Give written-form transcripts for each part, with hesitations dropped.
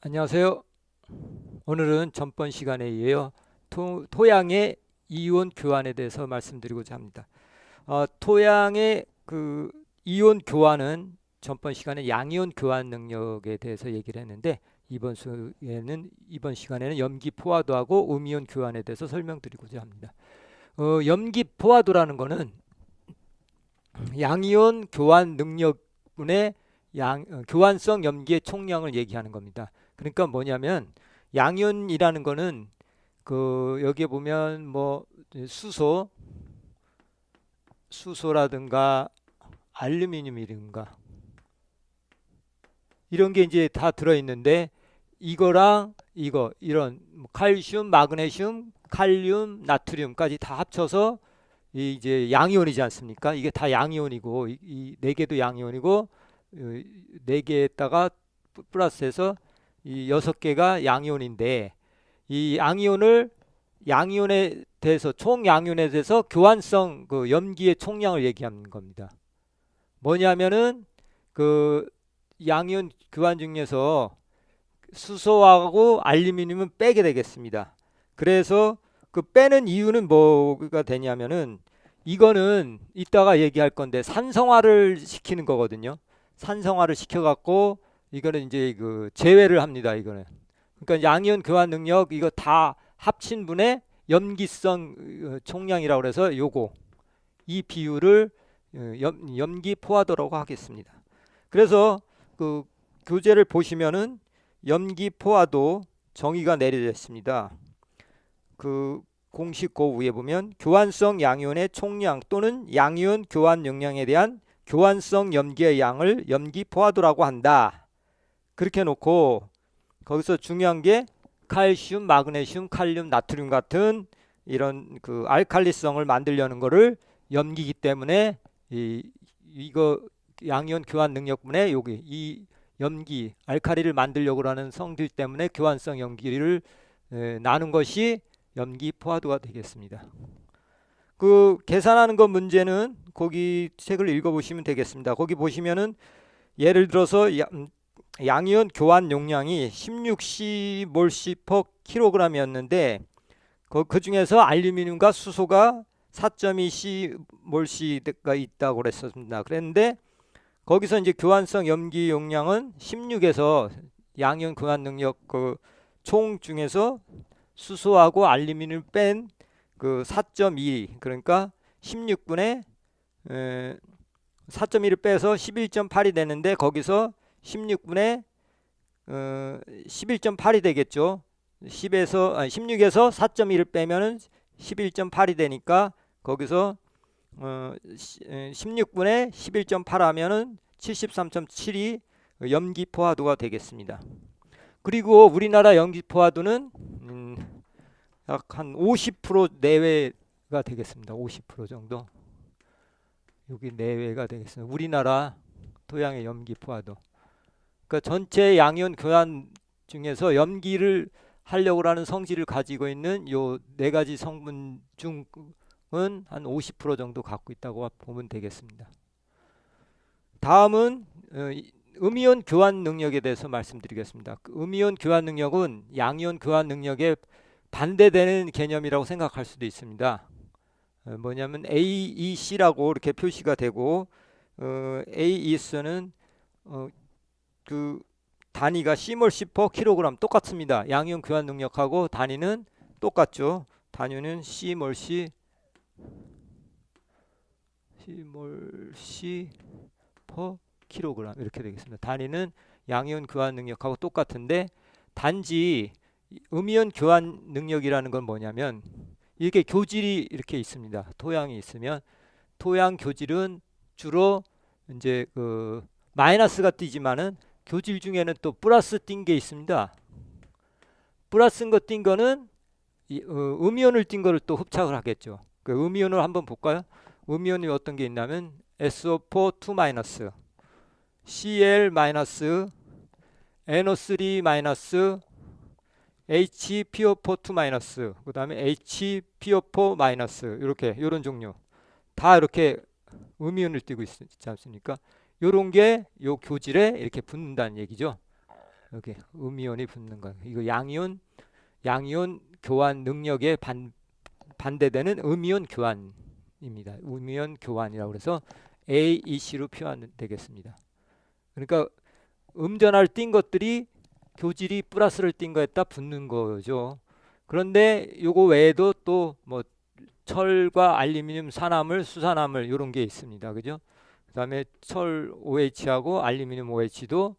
안녕하세요. 오늘은 전번 시간에 이어 토양의 이온 교환에 대해서 말씀드리고자 합니다. 토양의 그 이온 교환은 전번 시간에 양이온 교환 능력에 대해서 얘기를 했는데 이번 시간에는 염기 포화도하고 음이온 교환에 대해서 설명드리고자 합니다. 염기 포화도라는 거는 양이온 교환 능력분의 교환성 염기의 총량을 얘기하는 겁니다. 그러니까 뭐냐면 양이온이라는 거는 그 여기에 보면 뭐 수소, 수소라든가 알루미늄이든가 이런 게 이제 다 들어 있는데 이거랑 이런 칼슘, 마그네슘, 칼륨, 나트륨까지 다 합쳐서 이제 양이온이지 않습니까? 이게 다 양이온이고 이 네 개도 양이온이고 네 개에다가 플러스해서 이 여섯 개가 양이온인데 이 양이온에 대해서 총 양이온에 대해서 교환성 그 염기의 총량을 얘기하는 겁니다. 뭐냐면은 그 양이온 교환 중에서 수소하고 알루미늄은 빼게 되겠습니다. 그래서 그 빼는 이유는 뭐가 되냐면은 이거는 이따가 얘기할 건데 산성화를 시키는 거거든요. 산성화를 시켜갖고 이거는 이제 그 제외를 합니다. 이거는 그러니까 양이온 교환 능력 이거 다 합친 분의 염기성 총량이라고 그래서 요거 이 비율을 염기 포화도라고 하겠습니다. 그래서 그 교재를 보시면은 염기 포화도 정의가 내려져 있습니다. 그 공식 그 위에 보면 교환성 양이온의 총량 또는 양이온 교환 용량에 대한 교환성 염기의 양을 염기 포화도라고 한다. 그렇게 놓고 거기서 중요한 게 칼슘, 마그네슘, 칼륨, 나트륨 같은 이런 그 알칼리성을 만들려는 거를 염기기 때문에 이거 양이온 교환 능력분에 여기 이 염기 알칼리를 만들려고 하는 성질 때문에 교환성 염기를 나눈 것이 염기 포화도가 되겠습니다. 그 계산하는 거 문제는 거기 책을 읽어보시면 되겠습니다. 거기 보시면은 예를 들어서 양이온 교환 용량이 16C/몰시 per kg이었는데 그 중에서 알루미늄과 수소가 4.2C/몰시가 있다고 그랬습니다. 그랬는데 거기서 이제 교환성 염기 용량은 16에서 양이온 교환 능력 그 총 중에서 수소하고 알루미늄 뺀 그 4.2 그러니까 16분의 4.1을 빼서 11.8이 되는데 거기서 16분의 11.8이 되겠죠. 16에서 4.1을 빼면은 11.8이 되니까 거기서 16분의 11.8 하면은 73.7이 염기 포화도가 되겠습니다. 그리고 우리나라 염기 포화도는 약 한 50% 내외가 되겠습니다. 50% 정도. 여기 내외가 되겠습니다. 우리나라 토양의 염기 포화도. 그러니까 전체 양이온 교환 중에서 염기를 하려고 하는 성질을 가지고 있는 요 네 가지 성분 중은 한 50% 정도 갖고 있다고 보면 되겠습니다. 다음은 음이온 교환 능력에 대해서 말씀드리겠습니다. 음이온 교환 능력은 양이온 교환 능력에 반대되는 개념이라고 생각할 수도 있습니다. 뭐냐면 AEC라고 이렇게 표시가 되고 AEC는 그 단위가 C몰시 per kg 똑같습니다. 양이온 교환 능력하고 단위는 똑같죠. 단위는 C몰시 per kg 이렇게 되겠습니다. 단위는 양이온 교환 능력하고 똑같은데 단지 음이온 교환 능력이라는 건 뭐냐면 이렇게 교질이 이렇게 있습니다. 토양이 있으면 토양 교질은 주로 이제 그 마이너스가 띄지만은 교질 중에는 또 플러스 띈 게 있습니다. 플러스인 거 띈 거는 음이온을 띈 거를 또 흡착을 하겠죠. 그 음이온을 한번 볼까요? 음이온이 어떤 게 있냐면 SO4 2-, Cl-, NO3-, HPO4 2-, 그 다음에 HPO4- 이렇게 이런 종류 다 이렇게 음이온을 띄고 있지 않습니까? 요런 게 요 교질에 이렇게 붙는다는 얘기죠. 여기 음이온이 붙는 거. 이거 양이온 교환 능력에 반대되는 음이온 교환입니다. 음이온 교환이라고 그래서 AEC로 표현되겠습니다. 그러니까 음전하를 띈 것들이 교질이 플러스를 띈 거에다 붙는 거죠. 그런데 요거 외에도 또 뭐 철과 알루미늄, 산화물, 수산화물 이런 게 있습니다. 그죠? 그다음에 철 OH하고 알루미늄 OH도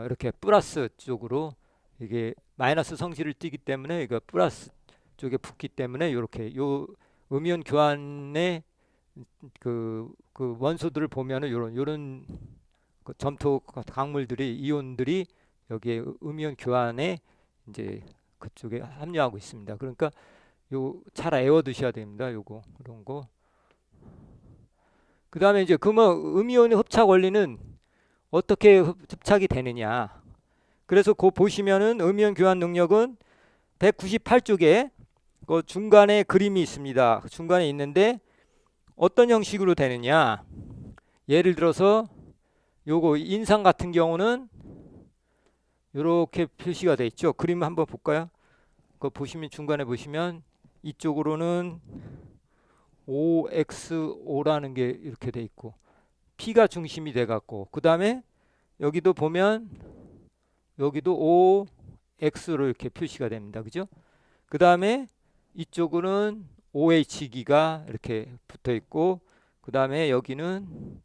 이렇게 플러스 쪽으로 이게 마이너스 성질을 띠기 때문에 이거 플러스 쪽에 붙기 때문에 이렇게 요 음이온 교환의 그 원소들을 보면은 요런 그 점토 강물들이 이온들이 여기에 음이온 교환에 이제 그쪽에 함유하고 있습니다. 그러니까 요 잘 애워 두셔야 됩니다. 요거 그런 거. 그다음에 이제 그러면 음이온의 흡착 원리는 어떻게 흡착이 되느냐? 그래서 그 보시면은 음이온 교환 능력은 198쪽에 그 중간에 그림이 있습니다. 중간에 있는데 어떤 형식으로 되느냐? 예를 들어서 요거 인상 같은 경우는 이렇게 표시가 돼 있죠. 그림 한번 볼까요? 그거 보시면 중간에 보시면 이쪽으로는 OXO라는 게 이렇게 돼 있고 P가 중심이 돼 갖고 그 다음에 여기도 보면 여기도 OX로 이렇게 표시가 됩니다. 그죠? 그 다음에 이쪽으로는 OH기가 이렇게 붙어 있고 그 다음에 여기는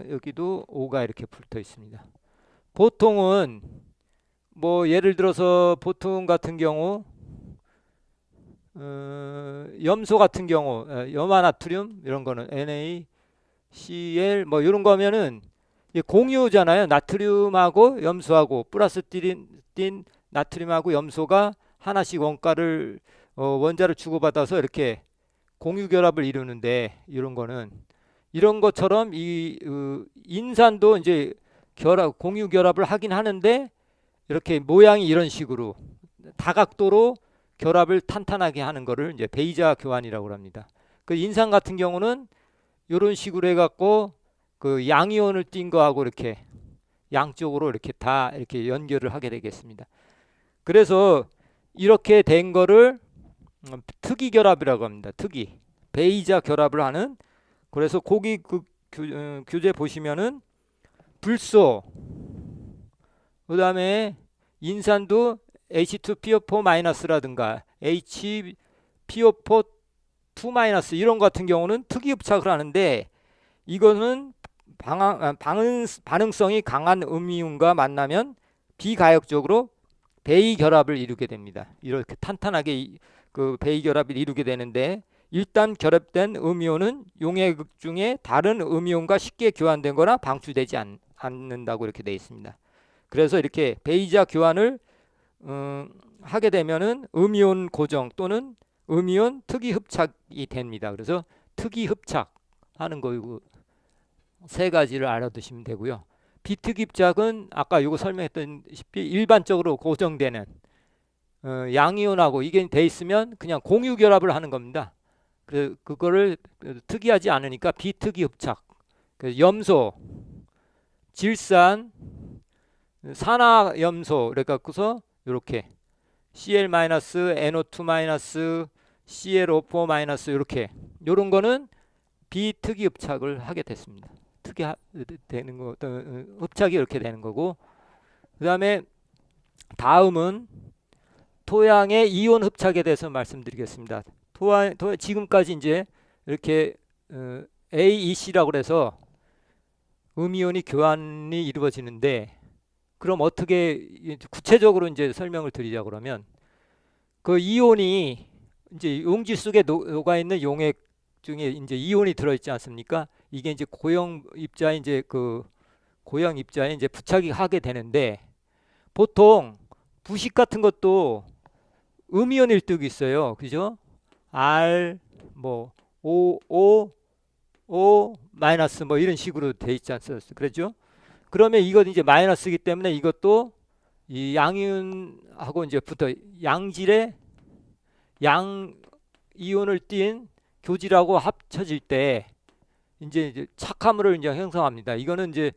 여기도 O가 이렇게 붙어 있습니다. 보통은 뭐 예를 들어서 보통 같은 경우 염소 같은 경우 염화나트륨 이런 거는 NaCl 뭐 이런 거면은 공유잖아요. 나트륨하고 염소하고 플러스 띈 나트륨하고 염소가 하나씩 원가를 원자를 주고받아서 이렇게 공유 결합을 이루는데 이런 거는 이런 것처럼 이 인산도 이제 공유 결합을 하긴 하는데 이렇게 모양이 이런 식으로 다각도로 결합을 탄탄하게 하는 거를 이제 베이자 교환이라고 합니다. 그 인산 같은 경우는 이런 식으로 해갖고 그 양이온을 띈 거하고 이렇게 양쪽으로 이렇게 다 이렇게 연결을 하게 되겠습니다. 그래서 이렇게 된 거를 특이 결합이라고 합니다. 특이 베이자 결합을 하는. 그래서 거기 그 교재 보시면은 불소 그다음에 인산도 H2PO4- HPO4 2- 이런 것 같은 경우는 특이 흡착을 하는데 이거는 반응성이 강한 음이온과 만나면 비가역적으로 베이 결합을 이루게 됩니다. 이렇게 탄탄하게 그 베이 결합을 이루게 되는데 일단 결합된 음이온은 용해극 중에 다른 음이온과 쉽게 교환된 거나 방출되지 않는다고 이렇게 되어 있습니다. 그래서 이렇게 베이자 교환을 하게 되면은 음이온 고정 또는 음이온 특이 흡착이 됩니다. 그래서 특이 흡착 하는 거이고 세 가지를 알아두시면 되고요. 비특이 흡착은 아까 이거 설명했던시피 일반적으로 고정되는 양이온하고 이게 돼 있으면 그냥 공유 결합을 하는 겁니다. 그래서 그거를 특이하지 않으니까 비특이 흡착. 그래서 염소, 질산, 산화염소 그래갖고서 이렇게 Cl-NO2- ClO4- 이렇게 요런 거는 비특이 흡착을 하게 됐습니다. 특이 되는 거 흡착이 이렇게 되는 거고 그다음에 다음은 토양의 이온 흡착에 대해서 말씀드리겠습니다. 지금까지 이제 이렇게 AEC라고 그래서 음이온이 교환이 이루어지는데 그럼 어떻게 구체적으로 이제 설명을 드리자 그러면 그 이온이 이제 용지 속에 녹아 있는 용액 중에 이제 이온이 들어 있지 않습니까? 이게 이제 고형 입자에 이제 이제 부착이 하게 되는데 보통 부식 같은 것도 음이온 일득이 있어요. 그죠? R 뭐 O 마이너스 뭐 이런 식으로 돼 있지 않습니까? 그렇죠? 그러면 이건 이제 마이너스이기 때문에 이것도 이 양이온하고 이제 붙어 양질의 양 이온을 띤 교질하고 합쳐질 때 이제 착화물을 이제 형성합니다. 이거는 이제